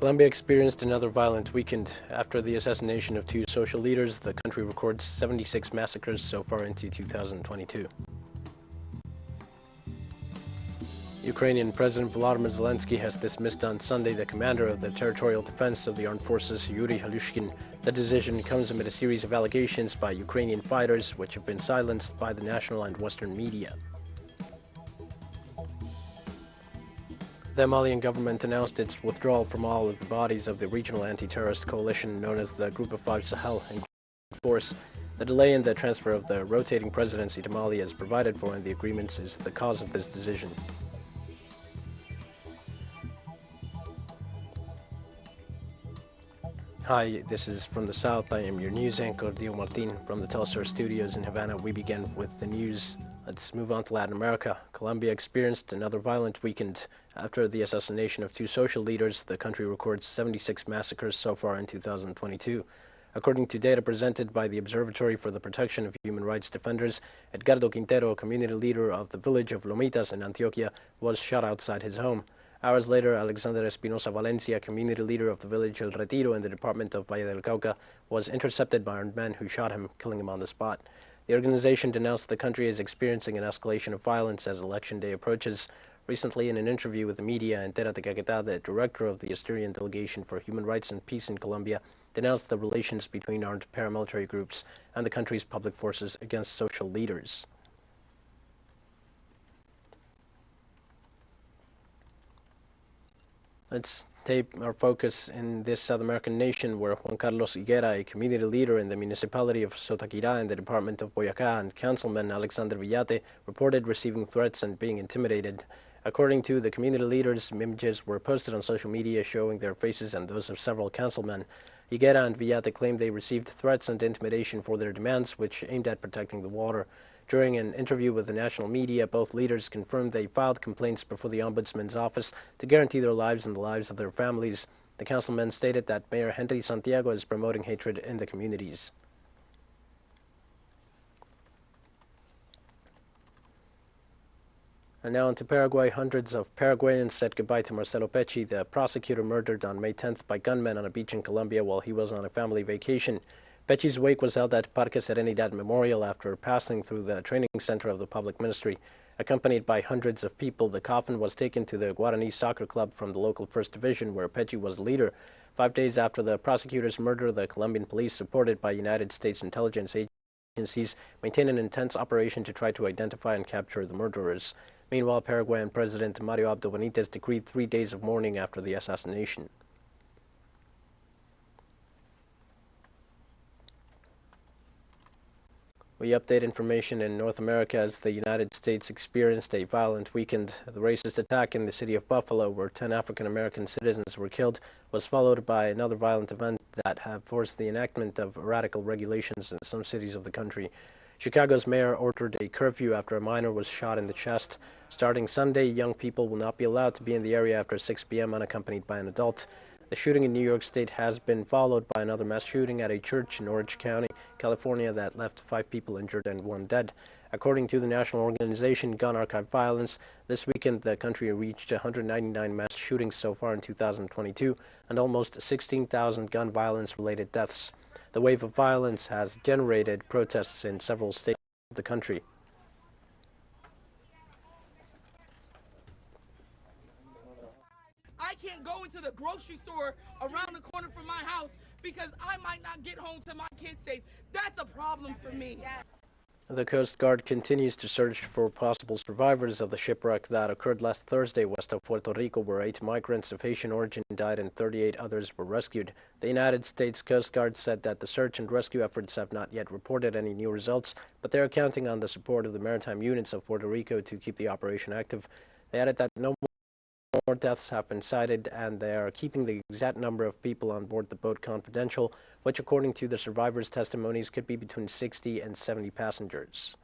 Colombia experienced another violent weekend. After the assassination of two social leaders, the country records 76 massacres so far into 2022. Ukrainian President Volodymyr Zelensky has dismissed on Sunday the commander of the Territorial Defense of the Armed Forces, Yuri Halushkin. The decision comes amid a series of allegations by Ukrainian fighters, which have been silenced by the national and Western media. The Malian government announced its withdrawal from all of the bodies of the regional anti-terrorist coalition known as the Group of Five Sahel force. The delay in the transfer of the rotating presidency to Mali as provided for in the agreements is the cause of this decision. Hi, this is From the South. I am your news anchor, Dio Martin, from the Telstar studios in Havana. We begin with the news. Let's move on to Latin America. Colombia experienced another violent weekend. After the assassination of two social leaders, the country records 76 massacres so far in 2022. According to data presented by the Observatory for the Protection of Human Rights Defenders, Edgardo Quintero, community leader of the village of Lomitas in Antioquia, was shot outside his home. Hours later, Alexander Espinosa Valencia, community leader of the village El Retiro in the department of Valle del Cauca, was intercepted by armed men who shot him, killing him on the spot. The organization denounced the country as experiencing an escalation of violence as Election Day approaches. Recently, in an interview with the media, Entérate Caquetá, the director of the Asturian Delegation for Human Rights and Peace in Colombia, denounced the relations between armed paramilitary groups and the country's public forces against social leaders. Let's take our focus in this South American nation where Juan Carlos Higuera, a community leader in the municipality of Sotaquirá in the department of Boyacá, and Councilman Alexander Villate reported receiving threats and being intimidated. According to the community leaders, images were posted on social media showing their faces and those of several councilmen. Higuera and Villate claimed they received threats and intimidation for their demands, which aimed at protecting the water. During an interview with the national media, both leaders confirmed they filed complaints before the Ombudsman's office to guarantee their lives and the lives of their families. The councilmen stated that Mayor Henry Santiago is promoting hatred in the communities. And now into Paraguay. Hundreds of Paraguayans said goodbye to Marcelo Pecci, the prosecutor murdered on May 10th by gunmen on a beach in Colombia while he was on a family vacation. Pecci's wake was held at Parque Serenidad Memorial after passing through the training center of the public ministry. Accompanied by hundreds of people, the coffin was taken to the Guarani Soccer Club from the local First Division, where Pecci was leader. 5 days after the prosecutor's murder, the Colombian police, supported by United States intelligence agencies, maintained an intense operation to try to identify and capture the murderers. Meanwhile, Paraguayan President Mario Abdo Benitez decreed 3 days of mourning after the assassination. We update information in North America as the United States experienced a violent weekend. The racist attack in the city of Buffalo, where 10 African-American citizens were killed, was followed by another violent event that have forced the enactment of radical regulations in some cities of the country. Chicago's mayor ordered a curfew after a minor was shot in the chest. Starting Sunday, young people will not be allowed to be in the area after 6 p.m. unaccompanied by an adult. The shooting in New York State has been followed by another mass shooting at a church in Orange County, California, that left 5 people injured and 1 dead. According to the national organization Gun Archive Violence, this weekend the country reached 199 mass shootings so far in 2022 and almost 16,000 gun violence-related deaths. The wave of violence has generated protests in several states of the country. I can't go into the grocery store around the corner from my house because I might not get home to my kids safe. That's a problem for me. The Coast Guard continues to search for possible survivors of the shipwreck that occurred last Thursday west of Puerto Rico, where 8 migrants of Haitian origin died and 38 others were rescued. The United States Coast Guard said that the search and rescue efforts have not yet reported any new results, but they are counting on the support of the maritime units of Puerto Rico to keep the operation active. They added that no more deaths have been cited, and they are keeping the exact number of people on board the boat confidential, which according to the survivors' testimonies could be between 60 and 70 passengers.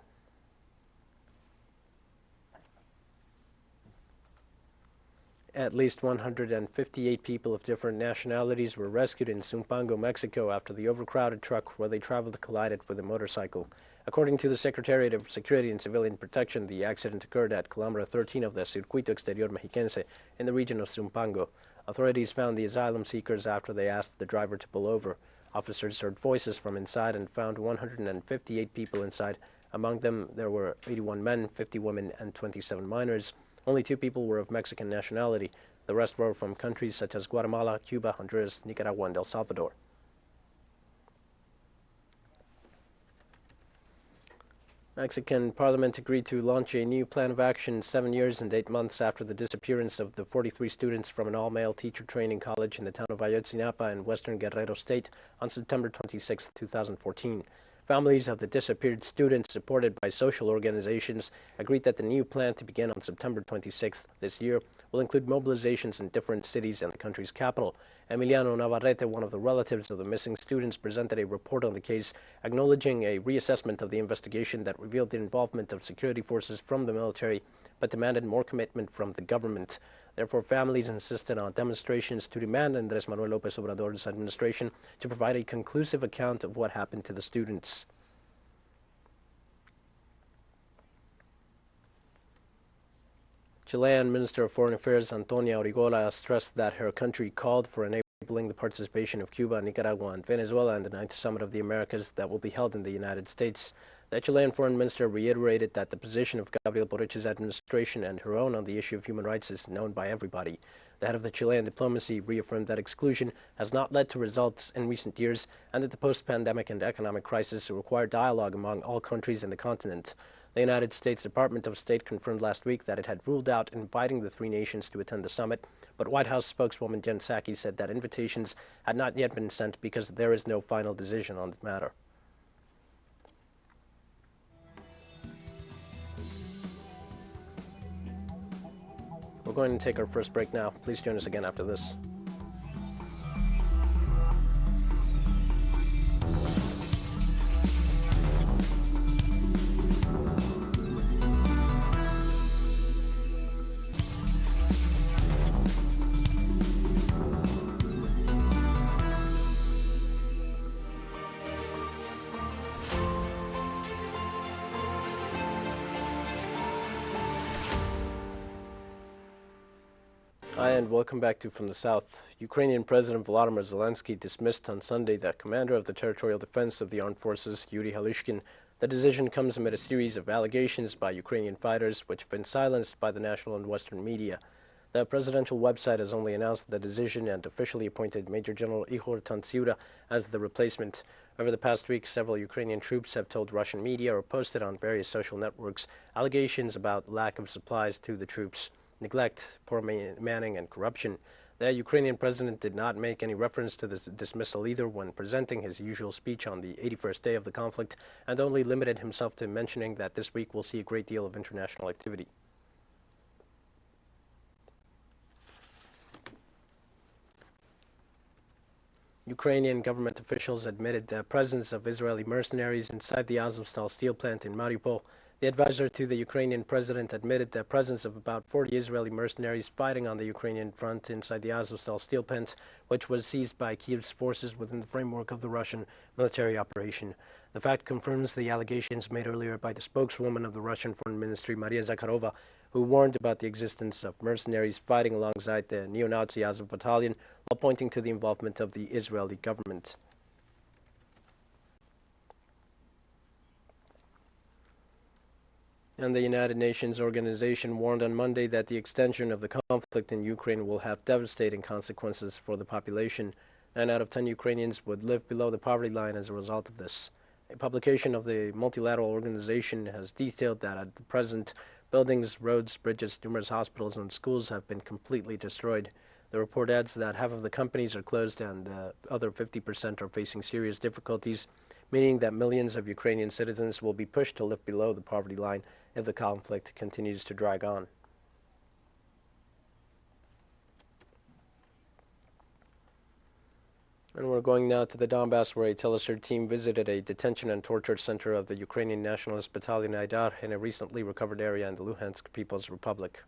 At least 158 people of different nationalities were rescued in Zumpango, Mexico after the overcrowded truck where they traveled collided with a motorcycle. According to the Secretariat of Security and Civilian Protection, the accident occurred at kilometer 13 of the Circuito Exterior Mexiquense in the region of Zumpango. Authorities found the asylum seekers after they asked the driver to pull over. Officers heard voices from inside and found 158 people inside. Among them, there were 81 men, 50 women, and 27 minors. Only 2 people were of Mexican nationality. The rest were from countries such as Guatemala, Cuba, Honduras, Nicaragua, and El Salvador. Mexican Parliament agreed to launch a new plan of action 7 years and 8 months after the disappearance of the 43 students from an all-male teacher training college in the town of Ayotzinapa in western Guerrero State on September 26, 2014. Families of the disappeared students, supported by social organizations, agreed that the new plan, to begin on September 26th this year, will include mobilizations in different cities and the country's capital. Emiliano Navarrete, one of the relatives of the missing students, presented a report on the case, acknowledging a reassessment of the investigation that revealed the involvement of security forces from the military, but demanded more commitment from the government. Therefore, families insisted on demonstrations to demand Andrés Manuel López Obrador's administration to provide a conclusive account of what happened to the students. Chilean Minister of Foreign Affairs Antonia Origola stressed that her country called for enabling the participation of Cuba, Nicaragua, and Venezuela in the 9th Summit of the Americas that will be held in the United States. The Chilean foreign minister reiterated that the position of Gabriel Borich's administration and her own on the issue of human rights is known by everybody. The head of the Chilean diplomacy reaffirmed that exclusion has not led to results in recent years and that the post-pandemic and economic crisis require dialogue among all countries in the continent. The United States Department of State confirmed last week that it had ruled out inviting the 3 nations to attend the summit, but White House spokeswoman Jen Psaki said that invitations had not yet been sent because there is no final decision on the matter. We're going to take our first break now. Please join us again after this. Hi, and welcome back to From the South. Ukrainian President Volodymyr Zelensky dismissed on Sunday the commander of the Territorial Defense of the Armed Forces, Yuri Halushkin. The decision comes amid a series of allegations by Ukrainian fighters, which have been silenced by the national and Western media. The presidential website has only announced the decision and officially appointed Major General Ihor Tantsiura as the replacement. Over the past week, several Ukrainian troops have told Russian media or posted on various social networks allegations about lack of supplies to the troops, neglect, poor manning, and corruption. The Ukrainian president did not make any reference to this dismissal either when presenting his usual speech on the 81st day of the conflict, and only limited himself to mentioning that this week will see a great deal of international activity. Ukrainian government officials admitted the presence of Israeli mercenaries inside the Azovstal steel plant in Mariupol. The advisor to the Ukrainian president admitted the presence of about 40 Israeli mercenaries fighting on the Ukrainian front inside the Azovstal steel plant, which was seized by Kiev's forces within the framework of the Russian military operation. The fact confirms the allegations made earlier by the spokeswoman of the Russian Foreign Ministry, Maria Zakharova, who warned about the existence of mercenaries fighting alongside the neo-Nazi Azov battalion, while pointing to the involvement of the Israeli government. And the United Nations organization warned on Monday that the extension of the conflict in Ukraine will have devastating consequences for the population. 9 out of 10 Ukrainians would live below the poverty line as a result of this. A publication of the multilateral organization has detailed that at the present, buildings, roads, bridges, numerous hospitals, and schools have been completely destroyed. The report adds that half of the companies are closed and the other 50% are facing serious difficulties, meaning that millions of Ukrainian citizens will be pushed to live below the poverty line if the conflict continues to drag on. And we're going now to the Donbass, where a Telesur team visited a detention and torture center of the Ukrainian Nationalist Battalion Aidar in a recently recovered area in the Luhansk People's Republic.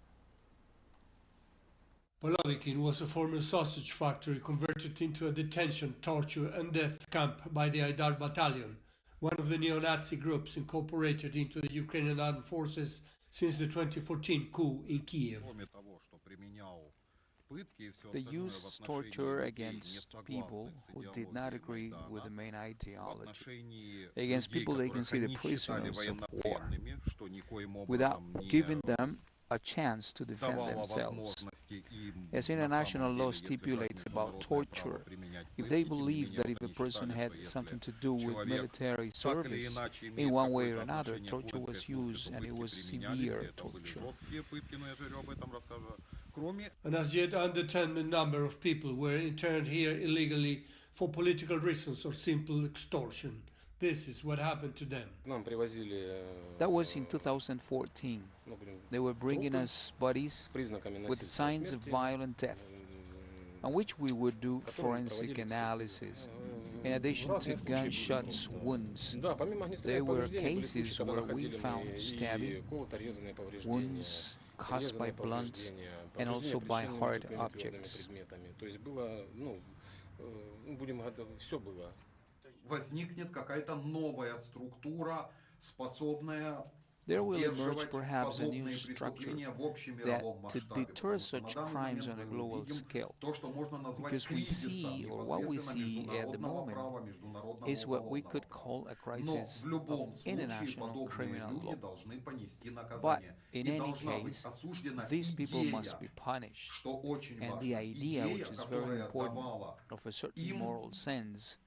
Polovikin was a former sausage factory converted into a detention, torture and death camp by the Aidar Battalion, one of the neo-Nazi groups incorporated into the Ukrainian armed forces since the 2014 coup in Kiev. They used torture against people who did not agree with the main ideology, against people they considered prisoners of war, without giving them a chance to defend themselves. As international law stipulates about torture, if they believed that if a person had something to do with military service in one way or another, torture was used, and it was severe torture. And as yet undetermined number of people were interned here illegally for political reasons or simple extortion. This is what happened to them. That was in 2014. They were bringing us bodies with signs of violent death, on which we would do forensic analysis. In addition to gunshots wounds, there were cases where we found stabbing wounds caused by blunt and also by hard objects. There will emerge perhaps a new structure that to deter such crimes on a global scale, because we see, or what we see at the moment, is what we could call a crisis of international criminal law. But in any case, these people must be punished, and the idea, which is very important, of a certain moral sense,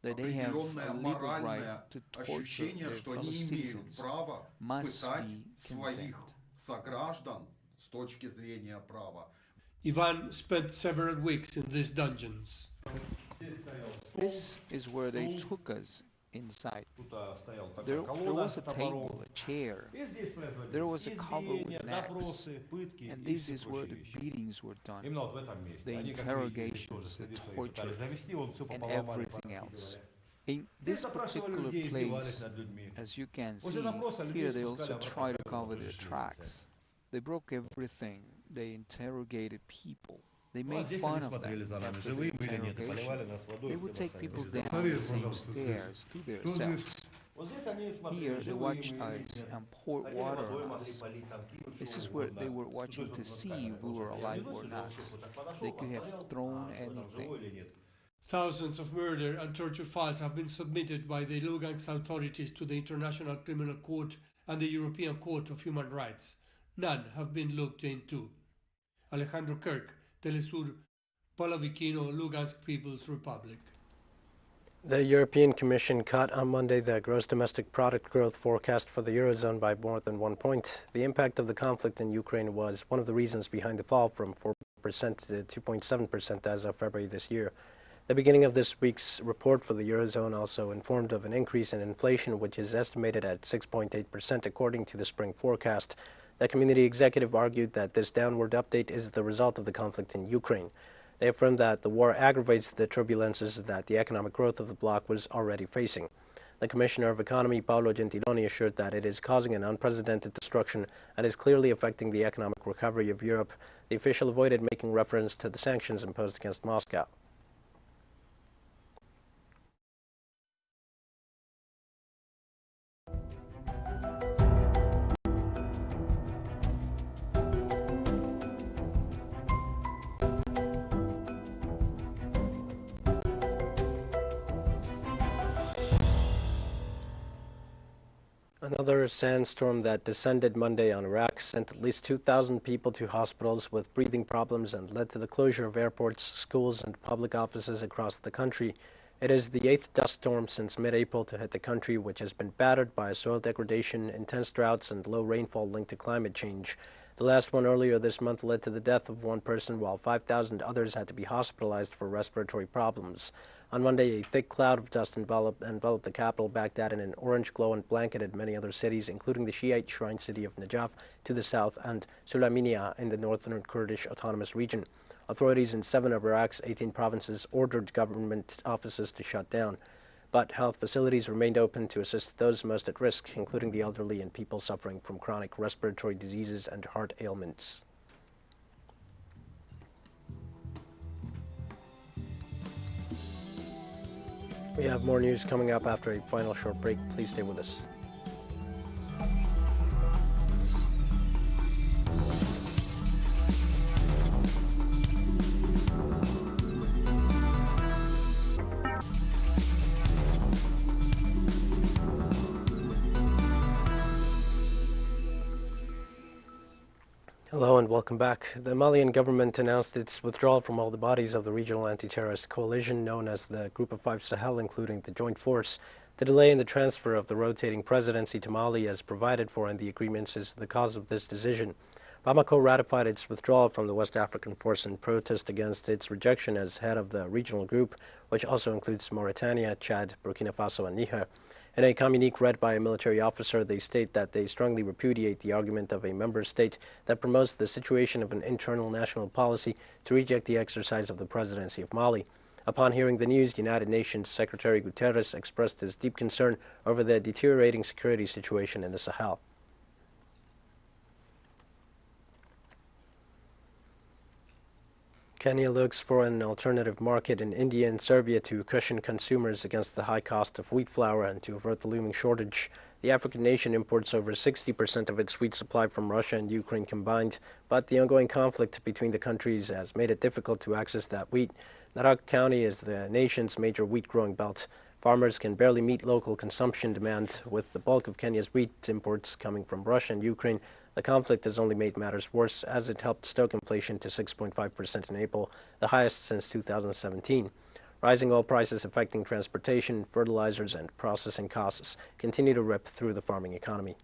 that they have a legal right to torture their fellow citizens, must be condemned. Ivan spent several weeks in these dungeons. This is where they took us inside. There was a table, a chair, there was a cover with an axe, and this is where the beatings were done, the interrogations, the torture, and everything else. In this particular place, as you can see, here they also try to cover their tracks. They broke everything, they interrogated people. They made fun of them after the interrogation. They would take people down the same stairs to their cells. Here they watch us and pour water on us. This is where they were watching to see if we were alive or not. They could have thrown anything. Thousands of murder and torture files have been submitted by the Lugansk authorities to the International Criminal Court and the European Court of Human Rights. None have been looked into. Alejandro Kirk, Telesur, Palavikino, Lugansk People's Republic. The European Commission cut on Monday the gross domestic product growth forecast for the Eurozone by more than 1 point. The impact of the conflict in Ukraine was one of the reasons behind the fall from 4% to 2.7% as of February this year. The beginning of this week's report for the Eurozone also informed of an increase in inflation, which is estimated at 6.8% according to the spring forecast. The community executive argued that this downward update is the result of the conflict in Ukraine. They affirmed that the war aggravates the turbulences that the economic growth of the bloc was already facing. The Commissioner of Economy, Paolo Gentiloni, assured that it is causing an unprecedented destruction and is clearly affecting the economic recovery of Europe. The official avoided making reference to the sanctions imposed against Moscow. Another sandstorm that descended Monday on Iraq sent at least 2,000 people to hospitals with breathing problems and led to the closure of airports, schools, and public offices across the country. It is the 8th dust storm since mid-April to hit the country, which has been battered by soil degradation, intense droughts, and low rainfall linked to climate change. The last one earlier this month led to the death of one person, while 5,000 others had to be hospitalized for respiratory problems. On Monday, a thick cloud of dust enveloped the capital, Baghdad, in an orange glow and blanketed many other cities, including the Shiite shrine city of Najaf to the south and Sulaymaniyah in the northern Kurdish autonomous region. Authorities in 7 of Iraq's 18 provinces ordered government offices to shut down, but health facilities remained open to assist those most at risk, including the elderly and people suffering from chronic respiratory diseases and heart ailments. We have more news coming up after a final short break. Please stay with us. Hello and welcome back. The Malian government announced its withdrawal from all the bodies of the regional anti-terrorist coalition known as the Group of Five Sahel, including the Joint Force. The delay in the transfer of the rotating presidency to Mali, as provided for in the agreements, is the cause of this decision. Bamako ratified its withdrawal from the West African Force in protest against its rejection as head of the regional group, which also includes Mauritania, Chad, Burkina Faso, and Niger. In a communique read by a military officer, they state that they strongly repudiate the argument of a member state that promotes the situation of an internal national policy to reject the exercise of the presidency of Mali. Upon hearing the news, United Nations Secretary Guterres expressed his deep concern over the deteriorating security situation in the Sahel. Kenya looks for an alternative market in India and Serbia to cushion consumers against the high cost of wheat flour and to avert the looming shortage. The African nation imports over 60% of its wheat supply from Russia and Ukraine combined, but the ongoing conflict between the countries has made it difficult to access that wheat. Narok County is the nation's major wheat-growing belt. Farmers can barely meet local consumption demand, with the bulk of Kenya's wheat imports coming from Russia and Ukraine. The conflict has only made matters worse, as it helped stoke inflation to 6.5% in April, the highest since 2017. Rising oil prices affecting transportation, fertilizers, and processing costs continue to rip through the farming economy.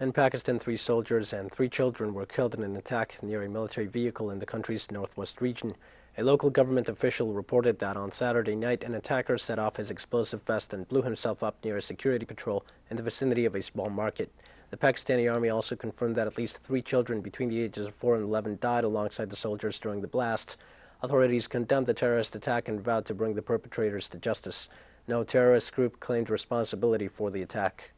In Pakistan, 3 soldiers and 3 children were killed in an attack near a military vehicle in the country's northwest region. A local government official reported that on Saturday night, an attacker set off his explosive vest and blew himself up near a security patrol in the vicinity of a small market. The Pakistani army also confirmed that at least 3 children between the ages of 4 and 11 died alongside the soldiers during the blast. Authorities condemned the terrorist attack and vowed to bring the perpetrators to justice. No terrorist group claimed responsibility for the attack.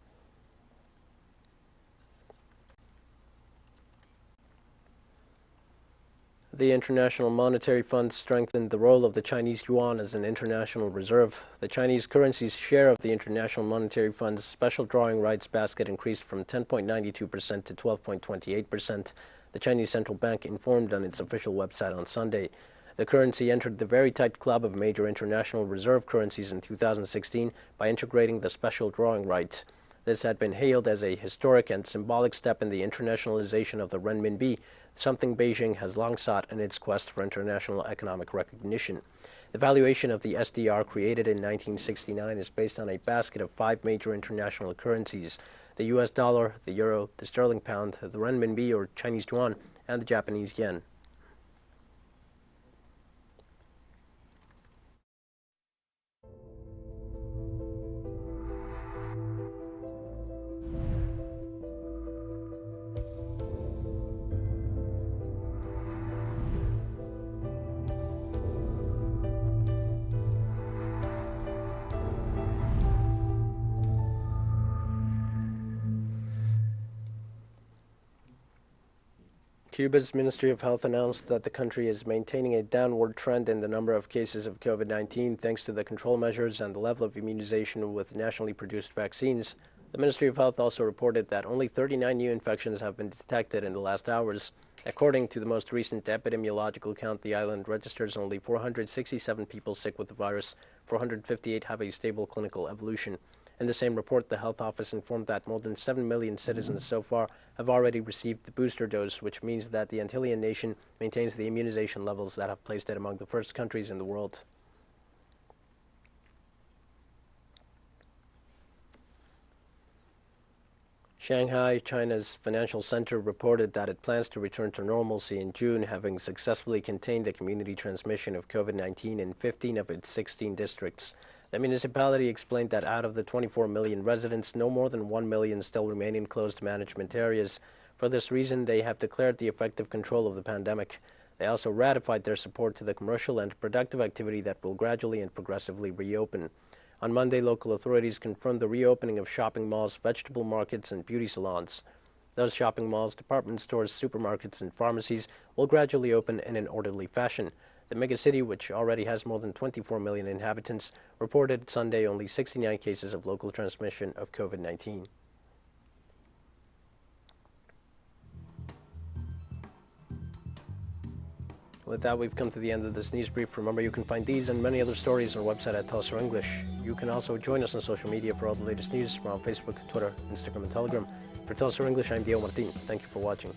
The International Monetary Fund strengthened the role of the Chinese yuan as an international reserve. The Chinese currency's share of the International Monetary Fund's special drawing rights basket increased from 10.92% to 12.28%, the Chinese central bank informed on its official website on Sunday. The currency entered the very tight club of major international reserve currencies in 2016 by integrating the special drawing right. This had been hailed as a historic and symbolic step in the internationalization of the renminbi, something Beijing has long sought in its quest for international economic recognition. The valuation of the SDR, created in 1969, is based on a basket of 5 major international currencies: the US dollar, the euro, the sterling pound, the renminbi or Chinese yuan, and the Japanese yen. Cuba's Ministry of Health announced that the country is maintaining a downward trend in the number of cases of COVID-19 thanks to the control measures and the level of immunization with nationally produced vaccines. The Ministry of Health also reported that only 39 new infections have been detected in the last hours. According to the most recent epidemiological count, the island registers only 467 people sick with the virus. 458 have a stable clinical evolution. In the same report, the health office informed that more than 7 million citizens so far have already received the booster dose, which means that the Antillean nation maintains the immunization levels that have placed it among the first countries in the world. Shanghai, China's financial center, reported that it plans to return to normalcy in June, having successfully contained the community transmission of COVID-19 in 15 of its 16 districts. The municipality explained that out of the 24 million residents, no more than 1 million still remain in closed management areas. For this reason, they have declared the effective control of the pandemic. They also ratified their support to the commercial and productive activity that will gradually and progressively reopen. On Monday, local authorities confirmed the reopening of shopping malls, vegetable markets, and beauty salons. Those shopping malls, department stores, supermarkets, and pharmacies will gradually open in an orderly fashion. The megacity, which already has more than 24 million inhabitants, reported Sunday only 69 cases of local transmission of COVID-19. With that, we've come to the end of this news brief. Remember, you can find these and many other stories on our website at Telstar English. You can also join us on social media for all the latest news. We're on Facebook, Twitter, Instagram, and Telegram. For Telstar English, I'm Diego Martin. Thank you for watching.